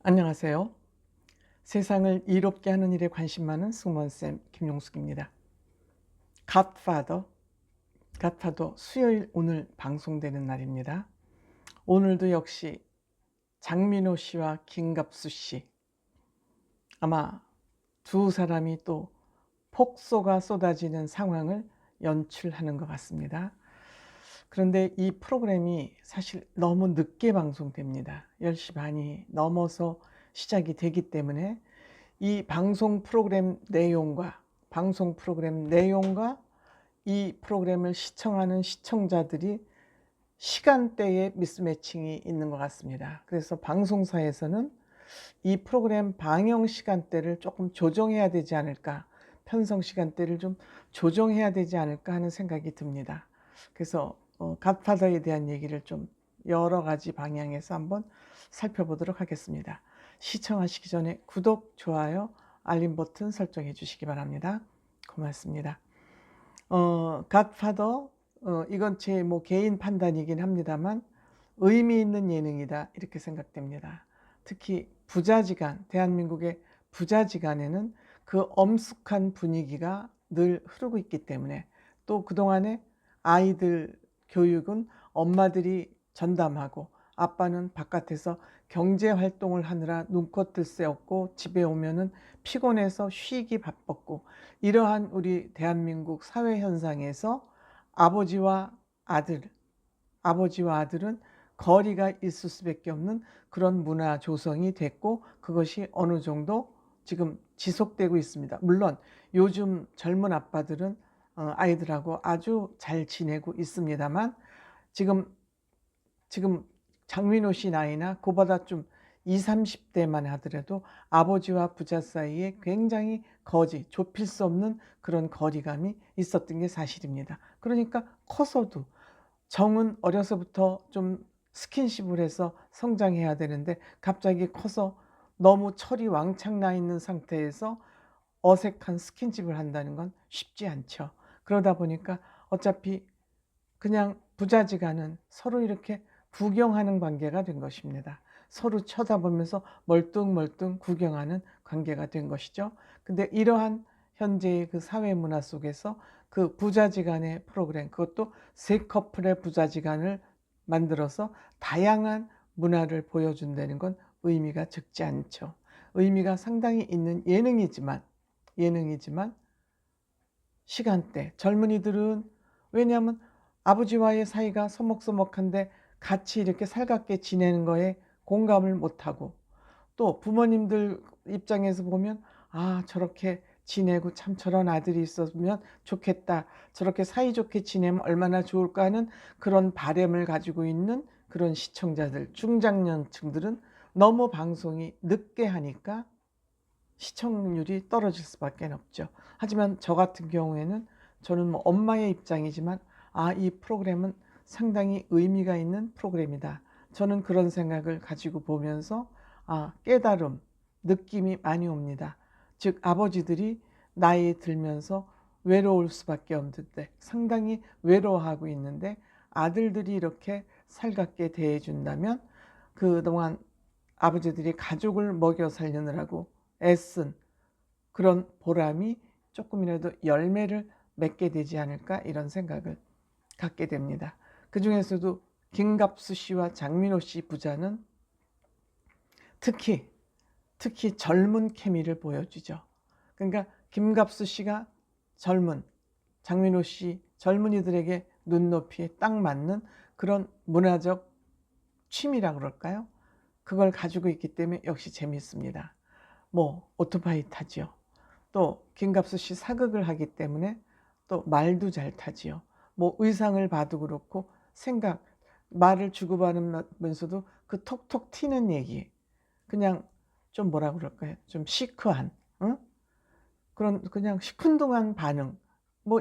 안녕하세요. 세상을 이롭게 하는 일에 관심 많은 승무원쌤 김용숙입니다. 갓파더 수요일 오늘 방송되는 날입니다. 오늘도 역시 장민호 씨와 김갑수 씨, 아마 두 사람이 또 폭소가 쏟아지는 상황을 연출하는 것 같습니다. 그런데 이 프로그램이 사실 너무 늦게 방송됩니다. 10시 반이 넘어서 시작이 되기 때문에 이 방송 프로그램 내용과 이 프로그램을 시청하는 시청자들이 시간대에 미스매칭이 있는 것 같습니다. 그래서 방송사에서는 이 프로그램 방영 시간대를 조금 조정해야 되지 않을까, 편성 시간대를 좀 조정해야 되지 않을까 하는 생각이 듭니다. 그래서 갓파더에 대한 얘기를 좀 여러 가지 방향에서 한번 살펴보도록 하겠습니다. 시청하시기 전에 구독, 좋아요, 알림 버튼 설정해 주시기 바랍니다. 고맙습니다. 갓파더, 이건 제 개인 판단이긴 합니다만 의미 있는 예능이다 이렇게 생각됩니다. 특히 부자지간, 대한민국의 부자지간에는 그 엄숙한 분위기가 늘 흐르고 있기 때문에, 또 그동안에 아이들 교육은 엄마들이 전담하고 아빠는 바깥에서 경제 활동을 하느라 눈코 뜰 새 없고 집에 오면은 피곤해서 쉬기 바빴고, 이러한 우리 대한민국 사회 현상에서 아버지와 아들은 거리가 있을 수밖에 없는 그런 문화 조성이 됐고, 그것이 어느 정도 지금 지속되고 있습니다. 물론 요즘 젊은 아빠들은 아이들하고 아주 잘 지내고 있습니다만, 지금 장민호 씨 나이나 그보다 좀 20, 30대만 하더라도 아버지와 부자 사이에 굉장히 좁힐 수 없는 그런 거리감이 있었던 게 사실입니다. 그러니까 커서도 정은 어려서부터 좀 스킨십을 해서 성장해야 되는데, 갑자기 커서 너무 철이 왕창 나 있는 상태에서 어색한 스킨십을 한다는 건 쉽지 않죠. 그러다 보니까 어차피 그냥 부자지간은 서로 이렇게 구경하는 관계가 된 것입니다. 서로 쳐다보면서 멀뚱멀뚱 구경하는 관계가 된 것이죠. 근데 이러한 현재의 그 사회 문화 속에서 그 부자지간의 프로그램, 그것도 세 커플의 부자지간을 만들어서 다양한 문화를 보여준다는 건 의미가 적지 않죠. 의미가 상당히 있는 예능이지만 시간대, 젊은이들은, 왜냐하면 아버지와의 사이가 서먹서먹한데 같이 이렇게 살갑게 지내는 거에 공감을 못하고, 또 부모님들 입장에서 보면 저렇게 지내고 참 저런 아들이 있었으면 좋겠다, 저렇게 사이좋게 지내면 얼마나 좋을까 하는 그런 바람을 가지고 있는 그런 시청자들, 중장년층들은 너무 방송이 늦게 하니까 시청률이 떨어질 수밖에 없죠. 하지만 저 같은 경우에는, 저는 엄마의 입장이지만 이 프로그램은 상당히 의미가 있는 프로그램이다, 저는 그런 생각을 가지고 보면서 깨달음, 느낌이 많이 옵니다. 즉 아버지들이 나이 들면서 외로울 수밖에 없는데, 상당히 외로워하고 있는데 아들들이 이렇게 살갑게 대해준다면, 그동안 아버지들이 가족을 먹여 살리느라고 애쓴 그런 보람이 조금이라도 열매를 맺게 되지 않을까, 이런 생각을 갖게 됩니다. 그 중에서도 김갑수 씨와 장민호 씨 부자는 특히 젊은 케미를 보여주죠. 그러니까 김갑수 씨가 젊은, 장민호 씨 젊은이들에게 눈높이에 딱 맞는 그런 문화적 취미라 그럴까요? 그걸 가지고 있기 때문에 역시 재미있습니다. 오토바이 타지요. 또 김갑수 씨 사극을 하기 때문에 또 말도 잘 타지요. 의상을 봐도 그렇고, 말을 주고받으면서도 그 톡톡 튀는 얘기, 그냥 좀 뭐라 그럴까요? 좀 시크한, 응? 그런 그냥 시큰둥한 반응,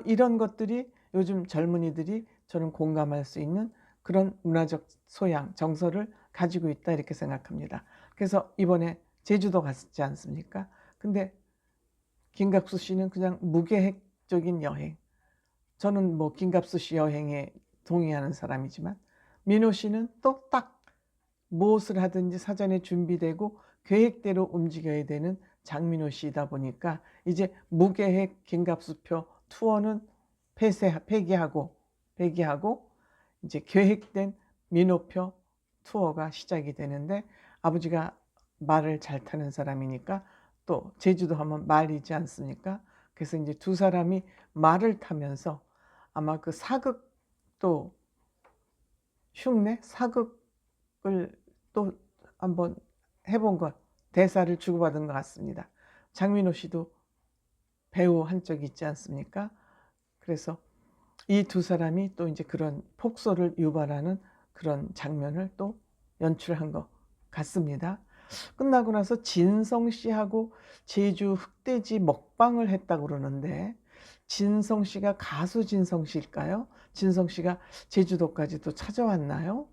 이런 것들이 요즘 젊은이들이 저는 공감할 수 있는 그런 문화적 소양, 정서를 가지고 있다 이렇게 생각합니다. 그래서 이번에 제주도 갔지 않습니까? 근데 김갑수 씨는 그냥 무계획적인 여행, 저는 김갑수 씨 여행에 동의하는 사람이지만, 민호 씨는 또 딱 무엇을 하든지 사전에 준비되고 계획대로 움직여야 되는 장민호 씨이다 보니까 이제 무계획 김갑수표 투어는 폐기하고 이제 계획된 민호표 투어가 시작이 되는데, 아버지가 말을 잘 타는 사람이니까 또 제주도 하면 말이지 않습니까? 그래서 이제 두 사람이 말을 타면서 아마 그 사극 또 흉내 사극을 또 한번 해본 것, 대사를 주고받은 것 같습니다. 장민호 씨도 배우 한 적이 있지 않습니까? 그래서 이 두 사람이 또 이제 그런 폭소를 유발하는 그런 장면을 또 연출한 것 같습니다. 끝나고 나서 진성 씨하고 제주 흑돼지 먹방을 했다고 그러는데, 진성 씨가 가수 진성 씨일까요? 진성 씨가 제주도까지 또 찾아왔나요?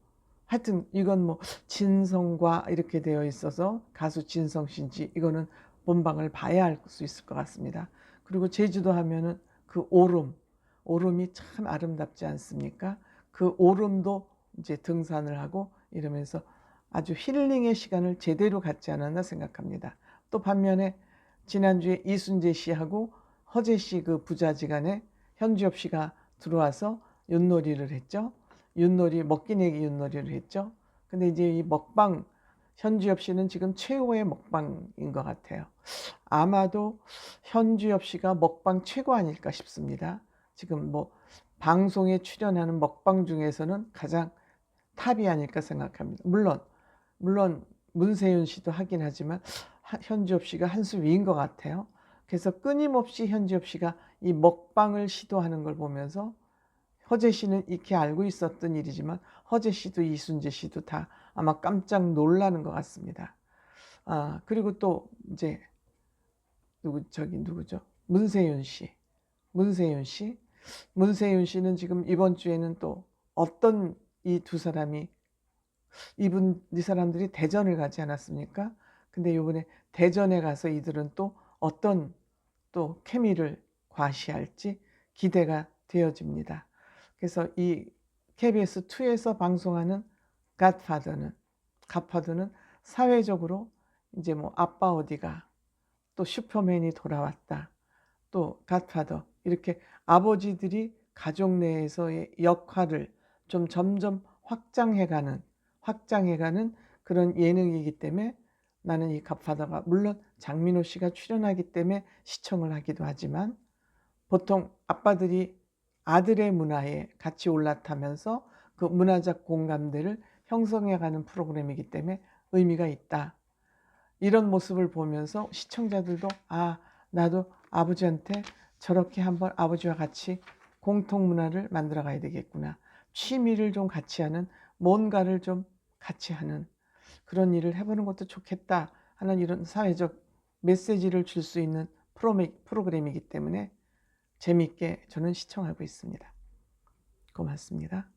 하여튼 이건 뭐 진성과 이렇게 되어 있어서 가수 진성 씨인지 이거는 본방을 봐야 알 수 있을 것 같습니다. 그리고 제주도 하면은 그 오름이 참 아름답지 않습니까? 그 오름도 이제 등산을 하고 이러면서 아주 힐링의 시간을 제대로 갖지 않았나 생각합니다. 또 반면에 지난주에 이순재 씨하고 허재 씨 그 부자지간에 현주엽 씨가 들어와서 윷놀이를 했죠. 먹기 내기 윷놀이를 했죠. 근데 이제 이 먹방, 현주엽 씨는 지금 최고의 먹방인 것 같아요. 아마도 현주엽 씨가 먹방 최고 아닐까 싶습니다. 지금 뭐 방송에 출연하는 먹방 중에서는 가장 탑이 아닐까 생각합니다. 물론 문세윤 씨도 하긴 하지만 현주엽 씨가 한 수 위인 것 같아요. 그래서 끊임없이 현주엽 씨가 이 먹방을 시도하는 걸 보면서 허재 씨는 익히 알고 있었던 일이지만 허재 씨도 이순재 씨도 다 아마 깜짝 놀라는 것 같습니다. 그리고 또 이제 누구죠? 문세윤 씨는 지금 이번 주에는 또 어떤 이 두 사람이 이 사람들이 대전을 가지 않았습니까? 근데 이번에 대전에 가서 이들은 또 어떤 또 케미를 과시할지 기대가 되어집니다. 그래서 이 KBS2에서 방송하는 갓파더는 사회적으로 이제 뭐 아빠 어디가, 또 슈퍼맨이 돌아왔다, 또 갓파더, 이렇게 아버지들이 가족 내에서의 역할을 좀 점점 확장해가는 그런 예능이기 때문에 나는 이 갓파더가, 물론 장민호 씨가 출연하기 때문에 시청을 하기도 하지만 보통 아빠들이 아들의 문화에 같이 올라타면서 그 문화적 공감대를 형성해가는 프로그램이기 때문에 의미가 있다. 이런 모습을 보면서 시청자들도 나도 아버지한테 저렇게 한번 아버지와 같이 공통 문화를 만들어 가야 되겠구나. 취미를 좀 같이 하는, 뭔가를 좀 같이 하는 그런 일을 해보는 것도 좋겠다 하는 이런 사회적 메시지를 줄 수 있는 프로그램이기 때문에 재미있게 저는 시청하고 있습니다. 고맙습니다.